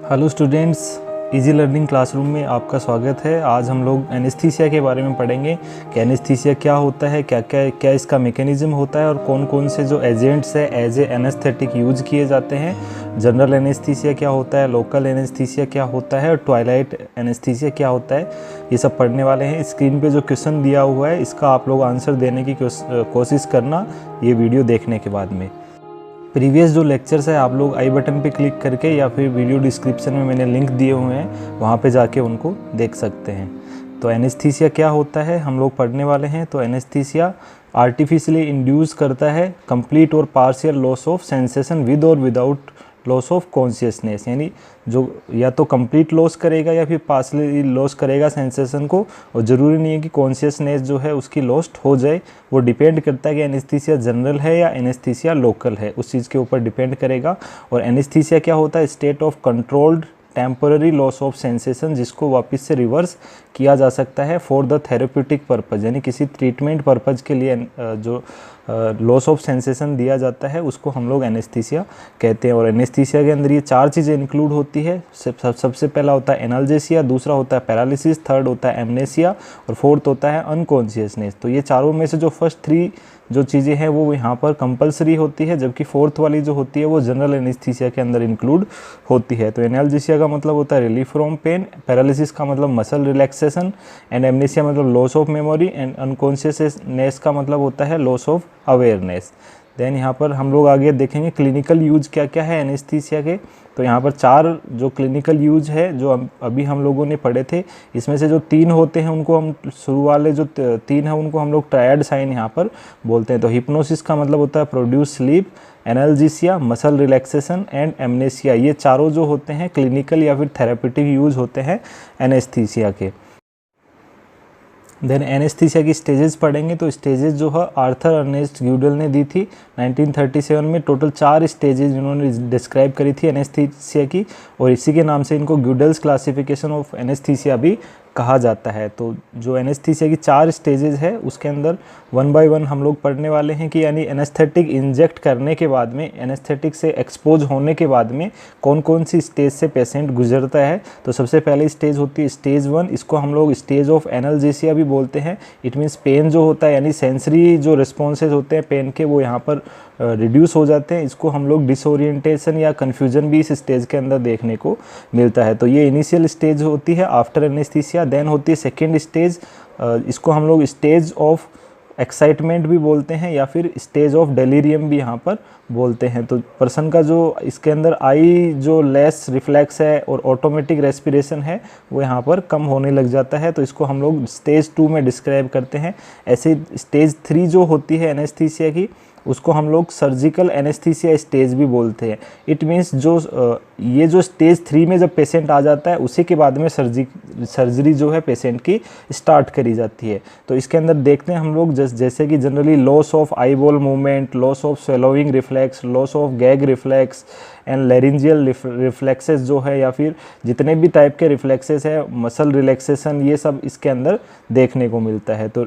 Hello students, easy learning classroom में आपका स्वागत है। आज हम लोग एनेस्थीसिया के बारे में पढ़ेंगे कि एनेस्थीसिया क्या होता है, क्या इसका मैकेनिज्म होता है और कौन कौन से जो एजेंट्स है एज ए एनेस्थेटिक यूज किए जाते हैं। जनरल एनेस्थीसिया क्या होता है, लोकल एनेस्थीसिया क्या होता है और ट्वाइलाइट एनेस्थीसिया क्या होता है, ये सब पढ़ने वाले हैं। स्क्रीन पे जो क्वेश्चन दिया हुआ है इसका आप लोग आंसर देने की कोशिश करना ये वीडियो देखने के बाद में। प्रीवियस जो लेक्चर्स है आप लोग आई बटन पे क्लिक करके या फिर वीडियो डिस्क्रिप्शन में मैंने लिंक दिए हुए हैं, वहाँ पे जाके उनको देख सकते हैं। तो एनेस्थीसिया क्या होता है हम लोग पढ़ने वाले हैं। तो एनेस्थीसिया आर्टिफिशियली इंड्यूस करता है कंप्लीट और partial loss of sensation with और विदाउट लॉस ऑफ कॉन्शियसनेस, यानी जो या तो कंप्लीट लॉस करेगा या फिर पार्शियली लॉस करेगा सेंसेशन को, और ज़रूरी नहीं है कि कॉन्शियसनेस जो है उसकी लॉस्ट हो जाए। वो डिपेंड करता है कि एनेस्थीसिया जनरल है या एनेस्थीसिया लोकल है, उस चीज़ के ऊपर डिपेंड करेगा। और एनेस्थीसिया क्या होता है, state of controlled temporary loss of sensation, जिसको वापस से रिवर्स किया जा सकता है फॉर द थेरेप्यूटिक पर्पज़, यानी किसी ट्रीटमेंट पर्पज़ के लिए जो लॉस ऑफ सेंसेशन दिया जाता है उसको हम लोग एनेस्थीसिया कहते हैं। और एनेस्थीसिया के अंदर ये चार चीज़ें इंक्लूड होती है। सबसे पहला होता है एनाल्जेसिया, दूसरा होता है पैरालिसिस, थर्ड होता है एमनेसिया और फोर्थ होता है अनकॉन्शियसनेस। तो ये चारों में से जो फर्स्ट थ्री जो चीज़ें हैं वो यहाँ पर कंपलसरी होती है, जबकि फोर्थ वाली जो होती है वो जनरल एनेस्थीसिया के अंदर इंक्लूड होती है। तो एनाल्जेसिया का मतलब होता है रिलीफ फ्रॉम पेन, पैरालिसिस का मतलब मसल रिलैक्सेशन, एंड एमनेसिया मतलब loss of memory, and unconsciousness का मतलब होता है लॉस ऑफ अवेयरनेस। देन यहाँ पर हम लोग आगे देखेंगे क्लिनिकल यूज क्या क्या है एनेस्थीसिया के। तो यहाँ पर चार जो क्लिनिकल यूज है जो अभी हम लोगों ने पढ़े थे, इसमें से जो तीन होते हैं उनको हम शुरू वाले जो तीन हैं उनको हम लोग ट्रायड साइन यहाँ पर बोलते हैं। तो हिप्नोसिस का मतलब होता है produce sleep, analgesia, muscle relaxation and amnesia, ये चारों जो होते हैं क्लिनिकल या फिर थेरेप्यूटिक यूज होते हैं एनेस्थीसिया के। देन एनेस्थीसिया की स्टेजेस पढ़ेंगे। तो स्टेजेस जो है आर्थर अर्नेस्ट ग्यूडल ने दी थी 1937 में। टोटल 4 स्टेजेस इन्होंने डिस्क्राइब करी थी एनेस्थीसिया की, और इसी के नाम से इनको ग्यूडल्स क्लासिफिकेशन ऑफ एनेस्थीसिया भी कहा जाता है। तो जो एनेस्थीसिया की 4 स्टेजेस है उसके अंदर 1 बाय 1 हम लोग पढ़ने वाले हैं कि यानी एनेस्थेटिक इंजेक्ट करने के बाद में, एनेस्थेटिक से एक्सपोज होने के बाद में कौन कौन सी स्टेज से पेशेंट गुजरता है। तो सबसे पहले स्टेज होती है स्टेज 1, इसको हम लोग स्टेज ऑफ एनाल्जेसिया भी बोलते हैं। इट मीन्स पेन जो होता है यानी सेंसरी जो रिस्पॉन्सेज होते हैं पेन के वो यहाँ पर रिड्यूस हो जाते हैं। इसको हम लोग डिसोरिएंटेशन या कन्फ्यूजन भी इस स्टेज के अंदर देखने को मिलता है। तो ये इनिशियल स्टेज होती है आफ्टर एनेस्थीसिया। देन होती है सेकेंड स्टेज, इसको हम लोग स्टेज ऑफ एक्साइटमेंट भी बोलते हैं या फिर स्टेज ऑफ डेलीरियम भी यहाँ पर बोलते हैं। तो पर्सन का जो इसके अंदर आई जो लेस रिफ्लेक्स है और ऑटोमेटिक रेस्पिरेशन है वो यहाँ पर कम होने लग जाता है, तो इसको हम लोग स्टेज 2 में डिस्क्राइब करते हैं। ऐसे स्टेज 3 जो होती है एनेस्थीसिया की उसको हम लोग सर्जिकल एनेस्थीसिया स्टेज भी बोलते हैं। इट मीन्स ये जो स्टेज 3 में जब पेशेंट आ जाता है उसी के बाद में सर्जरी जो है पेशेंट की स्टार्ट करी जाती है। तो इसके अंदर देखते हैं हम लोग जैसे कि generally loss of eyeball movement, loss of swallowing reflex, loss of gag reflex and laryngeal reflexes जो है या फिर जितने भी टाइप के रिफ्लेक्सेस है, मसल रिलैक्सेशन, ये सब इसके अंदर देखने को मिलता है। तो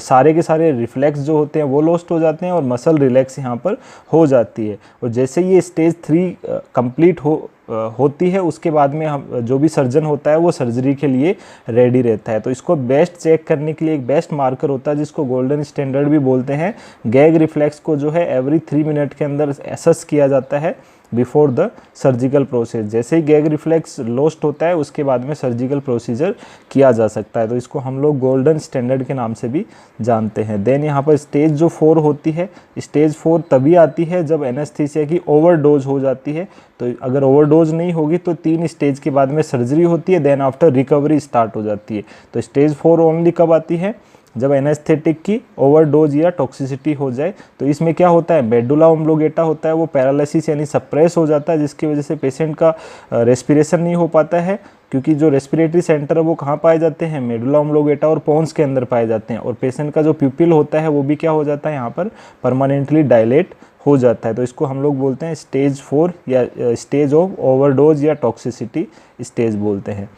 सारे के सारे रिफ्लेक्स जो होते हैं वो लॉस्ट हो जाते हैं और मसल रिलैक्स यहाँ पर हो जाती है। और जैसे ये स्टेज 3 कंप्लीट होती है उसके बाद में हम जो भी सर्जन होता है वो सर्जरी के लिए रेडी रहता है। तो इसको बेस्ट चेक करने के लिए एक बेस्ट मार्कर होता है जिसको गोल्डन स्टैंडर्ड भी बोलते हैं। गैग रिफ्लेक्स को जो है एवरी 3 मिनट के अंदर एसेस किया जाता है बिफोर द सर्जिकल प्रोसेस। जैसे ही गैग रिफ्लेक्स लॉस्ट होता है उसके बाद में सर्जिकल प्रोसीजर किया जा सकता है। तो इसको हम लोग गोल्डन स्टैंडर्ड के नाम से भी जानते हैं। देन यहाँ पर स्टेज जो 4 होती है, स्टेज 4 तभी आती है जब एनेस्थीसिया की ओवरडोज हो जाती है। तो अगर ओवरडोज नहीं होगी तो 3 स्टेज के बाद में सर्जरी होती है, देन आफ्टर रिकवरी स्टार्ट हो जाती है। तो स्टेज 4 ओनली कब आती है, जब एनेस्थेटिक की ओवरडोज या टॉक्सिसिटी हो जाए। तो इसमें क्या होता है, मेडुला ओब्लोंगेटा होता है वो पैरालिसिस यानी सप्रेस हो जाता है, जिसकी वजह से पेशेंट का रेस्पिरेशन नहीं हो पाता है। क्योंकि जो रेस्पिरेटरी सेंटर है वो कहाँ पाए जाते हैं, मेडुला ओब्लोंगेटा और पोन्स के अंदर पाए जाते हैं। और पेशेंट का जो प्यूपिल होता है वो भी क्या हो जाता है, यहाँ पर परमानेंटली डायलेट हो जाता है। तो इसको हम लोग बोलते हैं स्टेज 4 या स्टेज ऑफ ओवरडोज या टॉक्सिसिटी स्टेज बोलते हैं।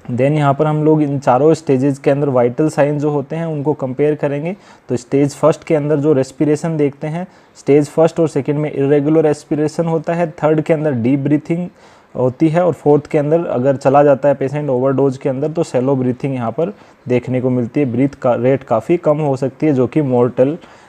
देन यहाँ पर हम लोग इन चारों स्टेजेस के अंदर वाइटल साइन जो होते हैं उनको कंपेयर करेंगे। तो स्टेज 1 के अंदर जो रेस्पिरेशन देखते हैं, स्टेज 1 और 2 में इरेगुलर रेस्पिरेशन होता है, 3rd के अंदर डीप ब्रीथिंग होती है, और फोर्थ के अंदर अगर चला जाता है पेशेंट ओवरडोज के अंदर तो सेलो ब्रीथिंग यहाँ पर देखने को मिलती है। ब्रीथ का रेट काफ़ी कम हो सकती है, जो कि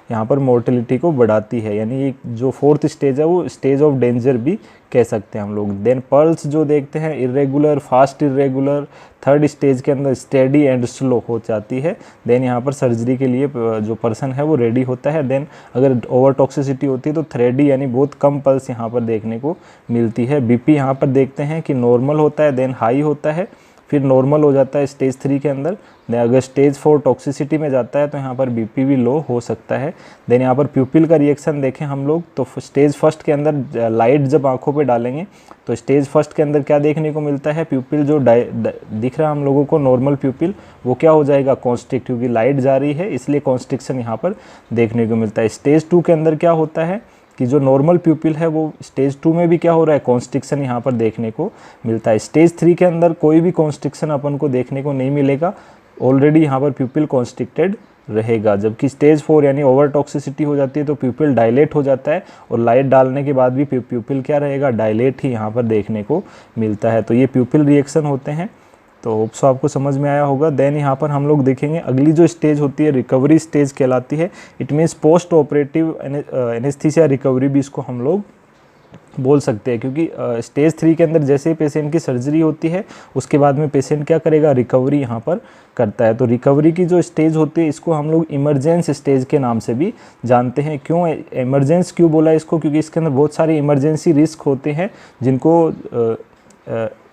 यहाँ पर मोर्टेलिटी को बढ़ाती है। यानी ये जो फोर्थ स्टेज है वो स्टेज ऑफ डेंजर भी कह सकते हैं हम लोग। देन पल्स जो देखते हैं irregular, fast irregular, third stage के अंदर स्टेडी एंड स्लो हो जाती है। देन यहाँ पर सर्जरी के लिए जो पर्सन है वो रेडी होता है। देन अगर ओवर टॉक्सिसिटी होती है तो थ्रेडी यानी बहुत कम पल्स यहाँ पर देखने को मिलती है। बीपी यहाँ पर देखते हैं कि नॉर्मल होता है, देन हाई होता है, फिर नॉर्मल हो जाता है स्टेज 3 के अंदर। देन अगर स्टेज 4 टॉक्सिसिटी में जाता है तो यहाँ पर बीपी भी लो हो सकता है। देन यहाँ पर प्यूपिल का रिएक्शन देखें हम लोग तो स्टेज फर्स्ट के अंदर लाइट जब आंखों पे डालेंगे तो स्टेज फर्स्ट के अंदर क्या देखने को मिलता है, प्यूपिल जो दिख रहा है हम लोगों को नॉर्मल प्यूपिल, वो क्या हो जाएगा, कॉन्स्ट्रिक्ट, क्योंकि लाइट जा रही है इसलिए कॉन्स्ट्रिक्शन यहाँ पर देखने को मिलता है। स्टेज 2 के अंदर क्या होता है कि जो नॉर्मल प्यूपिल है वो स्टेज 2 में भी क्या हो रहा है, कॉन्स्ट्रिक्शन यहाँ पर देखने को मिलता है। स्टेज 3 के अंदर कोई भी कॉन्स्ट्रिक्शन अपन को देखने को नहीं मिलेगा, ऑलरेडी यहाँ पर प्यूपिल कॉन्स्ट्रिक्टेड रहेगा। जबकि स्टेज 4 यानी ओवर टॉक्सिसिटी हो जाती है तो प्यूपिल डायलेट हो जाता है, और लाइट डालने के बाद भी प्यूपिल क्या रहेगा, डायलेट ही यहाँ पर देखने को मिलता है। तो ये प्यूपिल रिएक्शन होते हैं। तो होप्स आपको समझ में आया होगा। देन यहाँ पर हम लोग देखेंगे अगली जो स्टेज होती है रिकवरी स्टेज कहलाती है। It means post operative anaesthesia recovery भी इसको हम लोग बोल सकते हैं, क्योंकि स्टेज 3 के अंदर जैसे ही पेशेंट की सर्जरी होती है उसके बाद में पेशेंट क्या करेगा, रिकवरी यहाँ पर करता है। तो रिकवरी की जो स्टेज होती है इसको हम लोग इमरजेंस स्टेज के नाम से भी जानते हैं। क्यों इमरजेंस क्यों बोला इसको, क्योंकि इसके अंदर बहुत सारे इमरजेंसी रिस्क होते हैं जिनको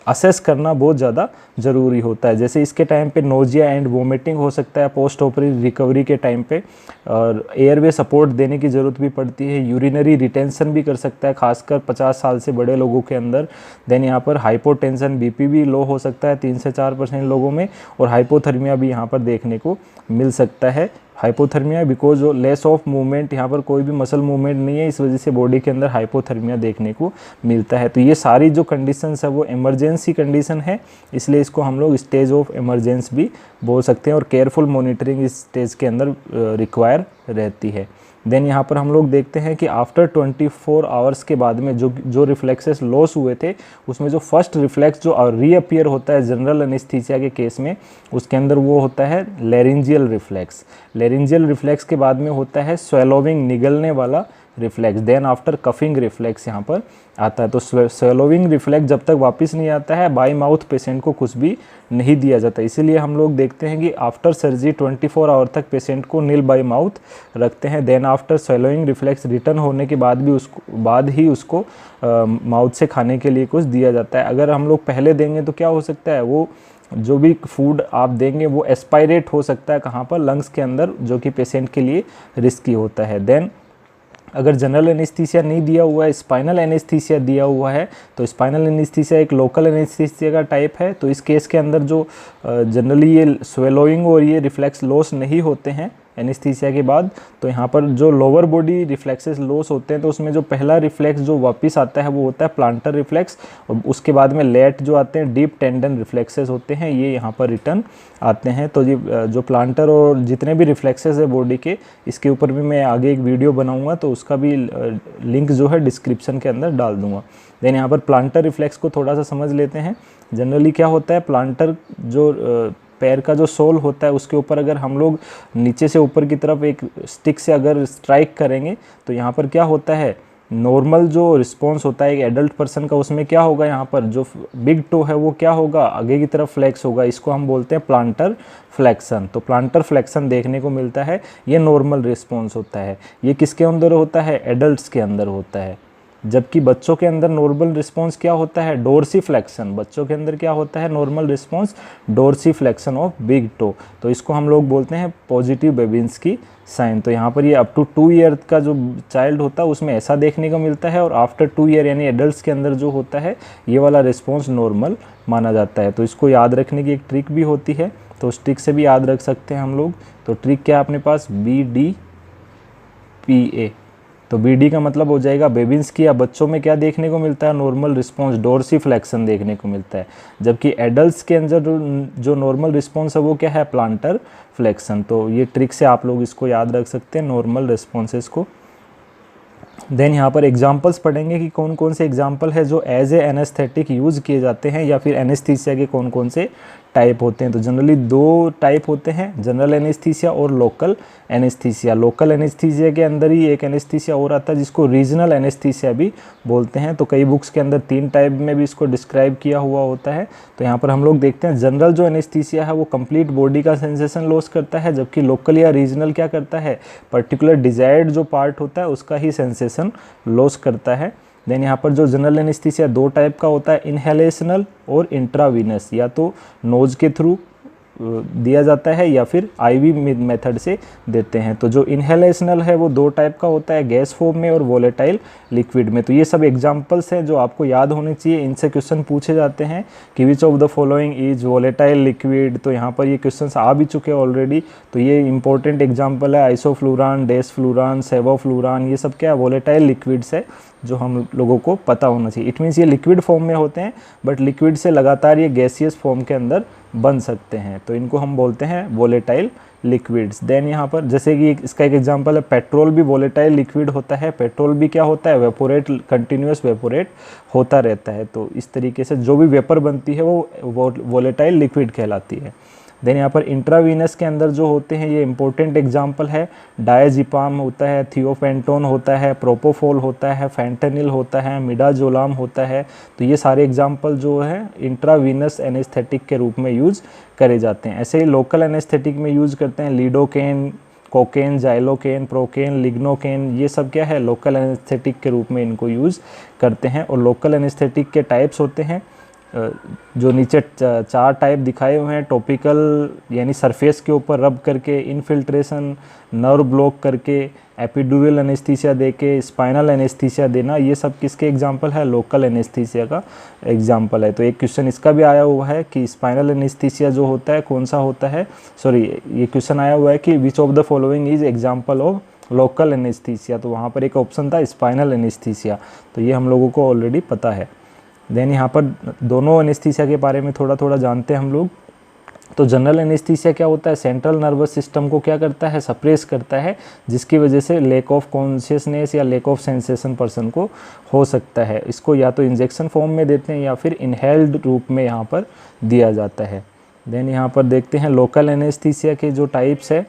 असेस करना बहुत ज़्यादा ज़रूरी होता है। जैसे इसके टाइम पे नोजिया एंड वोमिटिंग हो सकता है पोस्ट ऑपरेटिव रिकवरी के टाइम पे, और एयरवे सपोर्ट देने की ज़रूरत भी पड़ती है। यूरिनरी रिटेंशन भी कर सकता है, खासकर 50 साल से बड़े लोगों के अंदर। देन यहाँ पर हाइपोटेंशन, बीपी भी लो हो सकता है 3 से 4% लोगों में, और हाइपोथर्मिया भी यहाँ पर देखने को मिल सकता है। Hypothermia because less of movement, यहाँ पर कोई भी मसल मूवमेंट नहीं है, इस वजह से बॉडी के अंदर हाइपोथर्मिया देखने को मिलता है। तो ये सारी जो कंडीशंस है वो इमरजेंसी कंडीशन है, इसलिए इसको हम लोग स्टेज ऑफ इमरजेंस भी बोल सकते हैं, और केयरफुल मॉनिटरिंग इस स्टेज के अंदर रिक्वायर रहती है। देन यहाँ पर हम लोग देखते हैं कि आफ्टर 24 आवर्स के बाद में जो रिफ्लेक्सेस लॉस हुए थे उसमें जो फर्स्ट रिफ्लेक्स जो रीअपियर होता है जनरल एनेस्थीसिया के केस में, उसके अंदर वो होता है लेरिंजियल रिफ्लेक्स। लेरिंजियल रिफ्लेक्स के बाद में होता है स्वेलोविंग, निगलने वाला reflex. Then after coughing reflex यहाँ पर आता है। तो स्वेलोविंग रिफ्लेक्स जब तक वापस नहीं आता है बाय माउथ पेशेंट को कुछ भी नहीं दिया जाता, इसीलिए हम लोग देखते हैं कि आफ्टर सर्जरी 24 आवर तक पेशेंट को नील बाय माउथ रखते हैं। Then after swallowing reflex return होने के बाद ही उसको माउथ से खाने के लिए कुछ दिया जाता है। अगर हम लोग पहले देंगे तो क्या हो सकता है, वो जो भी फूड आप देंगे वो एस्पायरेट हो सकता है कहाँ पर, लंग्स के अंदर, जो कि पेशेंट के लिए रिस्की होता है। देन अगर जनरल एनेस्थीसिया नहीं दिया हुआ है, स्पाइनल एनेस्थीसिया दिया हुआ है, तो स्पाइनल एनेस्थीसिया एक लोकल एनेस्थीसिया का टाइप है। तो इस केस के अंदर जो जनरली ये स्वेलोइंग और ये रिफ्लेक्स लॉस नहीं होते हैं एनेस्थीसिया के बाद, तो यहाँ पर जो लोअर बॉडी रिफ्लेक्सेस लॉस होते हैं तो उसमें जो पहला रिफ्लेक्स जो वापस आता है वो होता है प्लांटर रिफ्लेक्स, और उसके बाद में लेट जो आते हैं डीप टेंडन रिफ्लेक्सेस होते हैं, ये यहाँ पर रिटर्न आते हैं। तो ये जो प्लांटर और जितने भी रिफ्लेक्सेस है बॉडी के, इसके ऊपर भी मैं आगे एक वीडियो बनाऊंगा, तो उसका भी लिंक जो है डिस्क्रिप्शन के अंदर डाल दूंगा। देन यहाँ पर प्लांटर रिफ्लेक्स को थोड़ा सा समझ लेते हैं। जनरली क्या होता है, प्लांटर जो पैर का जो सोल होता है उसके ऊपर अगर हम लोग नीचे से ऊपर की तरफ एक स्टिक से अगर स्ट्राइक करेंगे तो यहाँ पर क्या होता है, नॉर्मल जो रिस्पॉन्स होता है एक एडल्ट पर्सन का, उसमें क्या होगा, यहाँ पर जो बिग टो है वो क्या होगा, आगे की तरफ फ्लेक्स होगा। इसको हम बोलते हैं प्लांटर फ्लेक्शन। तो प्लांटर फ्लेक्शन देखने को मिलता है, ये नॉर्मल रिस्पॉन्स होता है। ये किसके अंदर होता है, एडल्ट्स के अंदर होता है। जबकि बच्चों के अंदर नॉर्मल रिस्पॉन्स क्या होता है, डोर्सीफ्लेक्शन। बच्चों के अंदर क्या होता है normal response, dorsiflexion of big toe. तो इसको हम लोग बोलते हैं पॉजिटिव बेबिंस्की साइन। तो यहाँ पर ये अप टू 2 ईयर का जो चाइल्ड होता है उसमें ऐसा देखने को मिलता है, और आफ्टर 2 ईयर यानी एडल्ट्स के अंदर जो होता है ये वाला रिस्पॉन्स नॉर्मल माना जाता है। तो इसको याद रखने की एक ट्रिक भी होती है, तो उस ट्रिक से भी याद रख सकते हैं हम लोग। तो ट्रिक क्या है अपने पास, BDPA। तो BD का मतलब हो जाएगा बेबिंस्की, या बच्चों में क्या देखने को मिलता है, नॉर्मल रिस्पॉन्स डोर्सीफ्लेक्शन देखने को मिलता है। जबकि एडल्ट्स के अंदर जो नॉर्मल रिस्पॉन्स है वो क्या है, प्लांटर फ्लेक्शन। तो ये ट्रिक से आप लोग इसको याद रख सकते हैं नॉर्मल रिस्पॉन्सेस को। देन यहाँ पर एग्जांपल्स पढ़ेंगे कि कौन कौन से एग्जांपल है जो एज ए एनेस्थेटिक यूज़ किए जाते हैं, या फिर एनेस्थीसिया के कौन कौन से टाइप होते हैं। तो जनरली दो टाइप होते हैं, जनरल एनेस्थीसिया और लोकल एनेस्थीसिया। लोकल एनेस्थीसिया के अंदर ही एक एनेस्थीसिया और आता है जिसको रीजनल एनेस्थीसिया भी बोलते हैं। तो कई बुक्स के अंदर 3 टाइप में भी इसको डिस्क्राइब किया हुआ होता है। तो यहाँ पर हम लोग देखते हैं जनरल जो एनेस्थीसिया है वो कंप्लीट बॉडी का सेंसेशन लॉस करता है, जबकि लोकल या रीजनल क्या करता है, पर्टिकुलर डिजायर्ड जो पार्ट होता है उसका ही सेंसेशन लॉस करता है। देन यहाँ पर जो जनरल एनेस्थीसिया 2 टाइप का होता है, इनहेलेशनल और इंट्रावीनस, या तो नोज के थ्रू दिया जाता है या फिर आईवी मेथड से देते हैं। तो जो इनहेलेशनल है वो 2 टाइप का होता है, गैस फॉर्म में और वोलेटाइल लिक्विड में। तो ये सब एग्जांपल्स हैं जो आपको याद होने चाहिए, इनसे क्वेश्चन पूछे जाते हैं कि which of the following is volatile liquid. तो यहाँ पर ये क्वेश्चंस आ भी चुके हैं ऑलरेडी। तो ये इंपॉर्टेंट एग्जाम्पल है, आइसोफ्लूरान, डेसफ्लूरान, सेवोफ्लूरान, ये सब क्या है, वोलेटाइल लिक्विड्स है जो हम लोगों को पता होना चाहिए। इट मीन्स ये लिक्विड फॉर्म में होते हैं, बट लिक्विड से लगातार ये गैसियस फॉर्म के अंदर बन सकते हैं। तो इनको हम बोलते हैं वोलेटाइल लिक्विड्स। देन यहाँ पर जैसे कि इसका एक एग्जांपल है, पेट्रोल भी वोलेटाइल लिक्विड होता है। पेट्रोल भी क्या होता है, वेपोरेट, कंटिन्यूस वेपोरेट होता रहता है। तो इस तरीके से जो भी वेपर बनती है वो वोलेटाइल लिक्विड कहलाती है। देन यहाँ पर इंट्रावीनस के अंदर जो होते हैं, ये इंपॉर्टेंट एग्जांपल है, डायजिपाम होता है, थियोपेंटोन होता है, प्रोपोफोल होता है, फैंटेनिल होता है, मिडाजोलाम होता है। तो ये सारे एग्जांपल जो है इंट्रावीनस एनेस्थेटिक के रूप में यूज़ करे जाते हैं। ऐसे ही लोकल एनेस्थेटिक में यूज़ करते हैं lidocaine, cocaine, xylocaine, procaine, lignocaine, ये सब क्या है, लोकल एनेस्थेटिक के रूप में इनको यूज़ करते हैं। और लोकल एनेस्थेटिक के टाइप्स होते हैं जो नीचे 4 टाइप दिखाए हुए हैं, टॉपिकल यानी सरफेस के ऊपर रब करके, इनफिल्ट्रेशन, नर्व ब्लॉक करके, एपिड्यूरल एनेस्थीसिया देके, स्पाइनल एनेस्थीसिया देना, ये सब किसके एग्जांपल है, लोकल एनेस्थीसिया का एग्जांपल है। तो एक क्वेश्चन इसका भी आया हुआ है कि स्पाइनल एनेस्थीसिया जो होता है कौन सा होता है, सॉरी ये क्वेश्चन आया हुआ है कि which of the following is example of local anaesthesia. तो वहाँ पर एक ऑप्शन था स्पाइनल एनेस्थीसिया, तो ये हम लोगों को ऑलरेडी पता है। देन यहाँ पर दोनों एनेस्थीसिया के बारे में थोड़ा थोड़ा जानते हैं हम लोग। तो जनरल एनेस्थीसिया क्या होता है, सेंट्रल नर्वस सिस्टम को क्या करता है, सप्रेस करता है, जिसकी वजह से लैक ऑफ कॉन्शियसनेस या लैक ऑफ सेंसेशन पर्सन को हो सकता है। इसको या तो इंजेक्शन फॉर्म में देते हैं या फिर इनहेल्ड रूप में यहाँ पर दिया जाता है। देन यहाँ पर देखते हैं लोकल एनेस्थीसिया के जो टाइप्स है,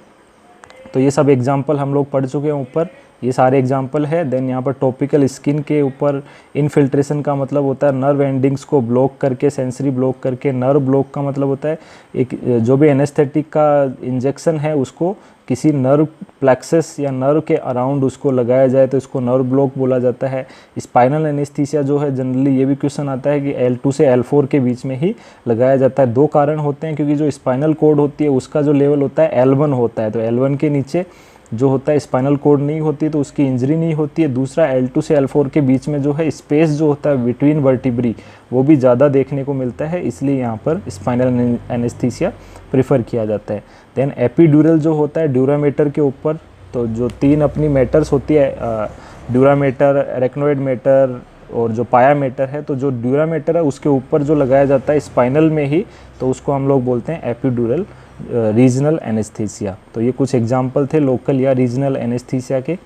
तो ये सब एग्जाम्पल हम लोग पढ़ चुके हैं ऊपर, ये सारे एग्जाम्पल है। देन यहाँ पर टॉपिकल स्किन के ऊपर इनफिल्ट्रेशन का मतलब होता है नर्व एंडिंग्स को ब्लॉक करके, सेंसरी ब्लॉक करके। नर्व ब्लॉक का मतलब होता है एक जो भी एनेस्थेटिक का इंजेक्शन है उसको किसी नर्व प्लेक्सस या नर्व के अराउंड उसको लगाया जाए तो इसको नर्व ब्लॉक बोला जाता है। स्पाइनल एनेस्थीसिया जो है जनरली ये भी क्वेश्चन आता है कि L2 से L4 के बीच में ही लगाया जाता है। 2 कारण होते हैं, क्योंकि जो स्पाइनल कॉर्ड होती है उसका जो लेवल होता है L1 होता है, तो L1 के नीचे जो होता है स्पाइनल कॉर्ड नहीं होती तो उसकी इंजरी नहीं होती है। दूसरा L2 से L4 के बीच में जो है स्पेस जो होता है बिटवीन वर्टिब्री वो भी ज़्यादा देखने को मिलता है, इसलिए यहाँ पर स्पाइनल एनेस्थीसिया प्रेफर किया जाता है। देन एपिड्यूरल जो होता है ड्यूरामेटर के ऊपर, तो जो 3 अपनी मैटर्स होती है, ड्यूरामेटर, एरेक्नोइड मैटर और जो पाया मैटर है, तो जो ड्यूरामेटर है उसके ऊपर जो लगाया जाता है स्पाइनल में ही, तो उसको हम लोग बोलते हैं एपिड्यूरल रीजनल एनेस्थीसिया। तो ये कुछ एग्जाम्पल थे लोकल या रीजनल एनेस्थीसिया के।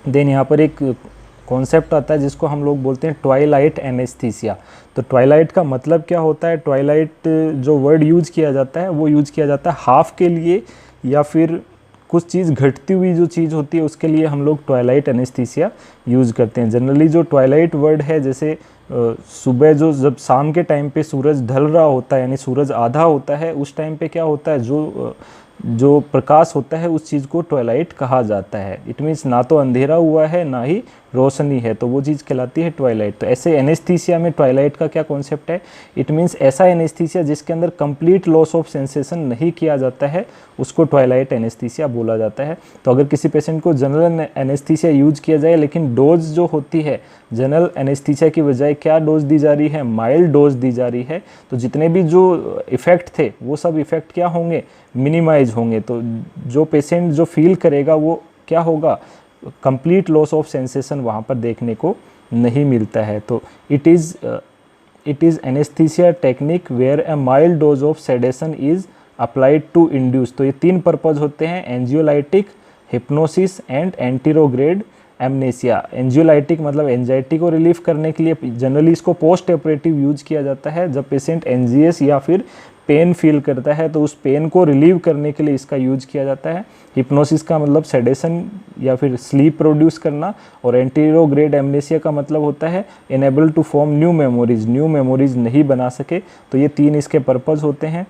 देन यहाँ पर एक कॉन्सेप्ट आता है जिसको हम लोग बोलते हैं ट्वाइलाइट एनेस्थीसिया। तो ट्वाइलाइट का मतलब क्या होता है, ट्वाइलाइट जो वर्ड यूज किया जाता है वो यूज किया जाता है हाफ के लिए या फिर कुछ चीज़ घटती हुई जो चीज़ होती है उसके लिए हम लोग ट्वाइलाइट एनेस्थीसिया यूज़ करते हैं। जनरली जो ट्वाइलाइट वर्ड है, जैसे सुबह जो जब शाम के टाइम पे सूरज ढल रहा होता है यानी सूरज आधा होता है, उस टाइम पे क्या होता है, जो प्रकाश होता है उस चीज़ को ट्वाइलाइट कहा जाता है। इट मीन्स ना तो अंधेरा हुआ है ना ही रोशनी है, तो वो चीज़ कहलाती है ट्वाइलाइट। तो ऐसे एनेस्थीसिया में ट्वाइलाइट का क्या कॉन्सेप्ट है, इट मीन्स ऐसा एनेस्थीसिया जिसके अंदर कंप्लीट लॉस ऑफ सेंसेशन नहीं किया जाता है उसको ट्वाइलाइट एनेस्थीसिया बोला जाता है। तो अगर किसी पेशेंट को जनरल एनेस्थीसिया यूज किया जाए लेकिन डोज जो होती है जनरल एनेस्थीसिया की बजाय क्या डोज दी जा रही है, माइल्ड डोज दी जा रही है, तो जितने भी जो इफ़ेक्ट थे वो सब इफ़ेक्ट क्या होंगे, मिनिमाइज होंगे। तो जो पेशेंट जो फील करेगा वो क्या होगा, कंप्लीट लॉस ऑफ सेंसेशन वहाँ पर देखने को नहीं मिलता है। तो it is anaesthesia technique where a mild dose of sedation is applied to induce. तो ये 3 पर्पज़ होते हैं, anxiolytic, hypnosis and anterograde amnesia. Anxiolytic मतलब एंजाइटी को रिलीफ करने के लिए जनरली इसको पोस्ट ऑपरेटिव यूज किया जाता है। जब पेशेंट एनजीएस या फिर पेन फील करता है तो उस पेन को रिलीव करने के लिए इसका यूज किया जाता है। हिप्नोसिस का मतलब सेडेशन या फिर स्लीप प्रोड्यूस करना, और एंटीरोग्रेड एमनेसिया का मतलब होता है enable to form new memories नहीं बना सके। तो ये 3 इसके पर्पज़ होते हैं।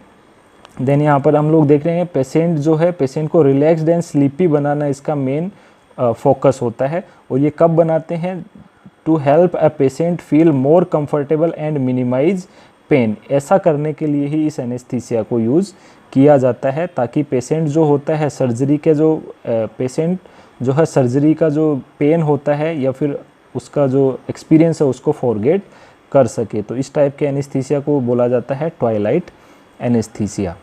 देन यहाँ पर हम लोग देख रहे हैं पेशेंट जो है, पेशेंट को रिलैक्स्ड एंड स्लीपी बनाना इसका मेन फोकस होता है। और ये कब बनाते हैं? To help a patient feel more comfortable and minimise pain. ऐसा करने के लिए ही इस एनेस्थीसिया को यूज़ किया जाता है, ताकि पेशेंट जो होता है सर्जरी के जो पेशेंट जो है सर्जरी का जो पेन होता है या फिर उसका जो एक्सपीरियंस है उसको फॉरगेट कर सके। तो इस टाइप के एनेस्थीसिया को बोला जाता है ट्वाइलाइट एनेस्थीसिया।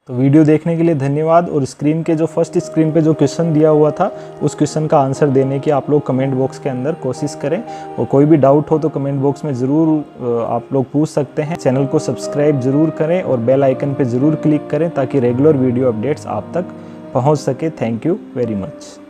तो वीडियो देखने के लिए धन्यवाद। और स्क्रीन के जो फर्स्ट स्क्रीन पे जो क्वेश्चन दिया हुआ था उस क्वेश्चन का आंसर देने की आप लोग कमेंट बॉक्स के अंदर कोशिश करें, और कोई भी डाउट हो तो कमेंट बॉक्स में ज़रूर आप लोग पूछ सकते हैं। चैनल को सब्सक्राइब ज़रूर करें और बेल आइकन पे ज़रूर क्लिक करें ताकि रेगुलर वीडियो अपडेट्स आप तक पहुंच सके। Thank you very much.